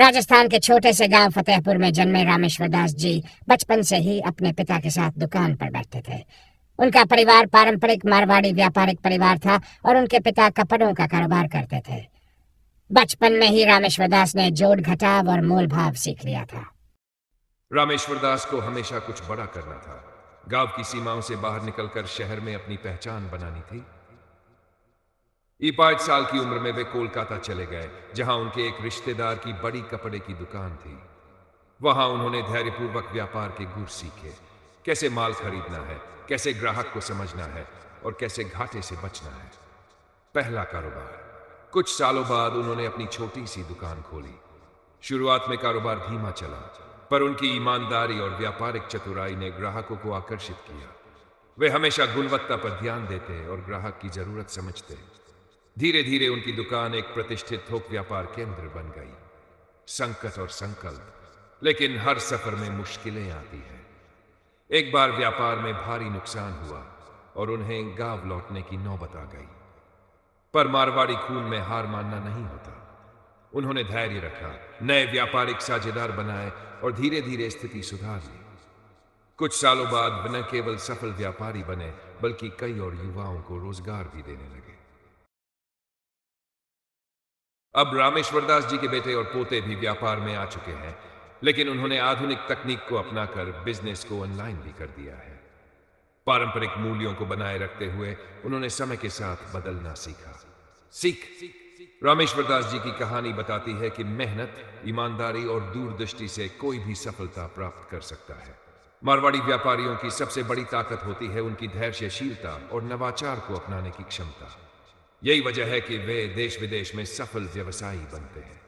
राजस्थान के छोटे से गांव फतेहपुर में जन्मे रामेश्वर दास जी बचपन से ही अपने पिता के साथ दुकान पर बैठते थे। उनका परिवार पारंपरिक मारवाड़ी व्यापारिक परिवार था और उनके पिता कपड़ों का कारोबार करते थे। बचपन में ही रामेश्वर दास ने जोड़ घटाव और मोल भाव सीख लिया था। रामेश्वर दास को हमेशा कुछ बड़ा करना था। गांव की सीमाओं से बाहर निकलकर शहर में अपनी पहचान बनानी थी। 5 साल की उम्र में वे कोलकाता चले गए, जहां उनके एक रिश्तेदार की बड़ी कपड़े की दुकान थी। वहां उन्होंने धैर्यपूर्वक व्यापार के गुर सीखे। कैसे माल खरीदना है, कैसे ग्राहक को समझना है और कैसे घाटे से बचना है। पहला कारोबार। कुछ सालों बाद उन्होंने अपनी छोटी सी दुकान खोली। शुरुआत में कारोबार धीमा चला, पर उनकी ईमानदारी और व्यापारिक चतुराई ने ग्राहकों को आकर्षित किया। वे हमेशा गुणवत्ता पर ध्यान देते और ग्राहक की जरूरत समझते। धीरे धीरे उनकी दुकान एक प्रतिष्ठित थोक व्यापार केंद्र बन गई। संकट और संकल्प, लेकिन हर सफर में मुश्किलें आती हैं। एक बार व्यापार में भारी नुकसान हुआ और उन्हें गांव लौटने की नौबत आ गई। पर मारवाड़ी खून में हार मानना नहीं होता। उन्होंने धैर्य रखा, नए व्यापारिक साझेदार बनाए और धीरे धीरे स्थिति सुधार ली। कुछ सालों बाद वे न केवल सफल व्यापारी बने, बल्कि कई और युवाओं को रोजगार भी देने लगे। अब रामेश्वर दास जी के बेटे और पोते भी व्यापार में आ चुके हैं, लेकिन उन्होंने आधुनिक तकनीक को अपनाकर बिजनेस को ऑनलाइन भी कर दिया है। पारंपरिक मूल्यों को बनाए रखते हुए उन्होंने समय के साथ बदलना सीखा। रामेश्वर दास जी की कहानी बताती है कि मेहनत, ईमानदारी और दूरदृष्टि से कोई भी सफलता प्राप्त कर सकता है। मारवाड़ी व्यापारियों की सबसे बड़ी ताकत होती है उनकी धैर्यशीलता और नवाचार को अपनाने की क्षमता। यही वजह है कि वे देश विदेश में सफल व्यवसायी बनते हैं।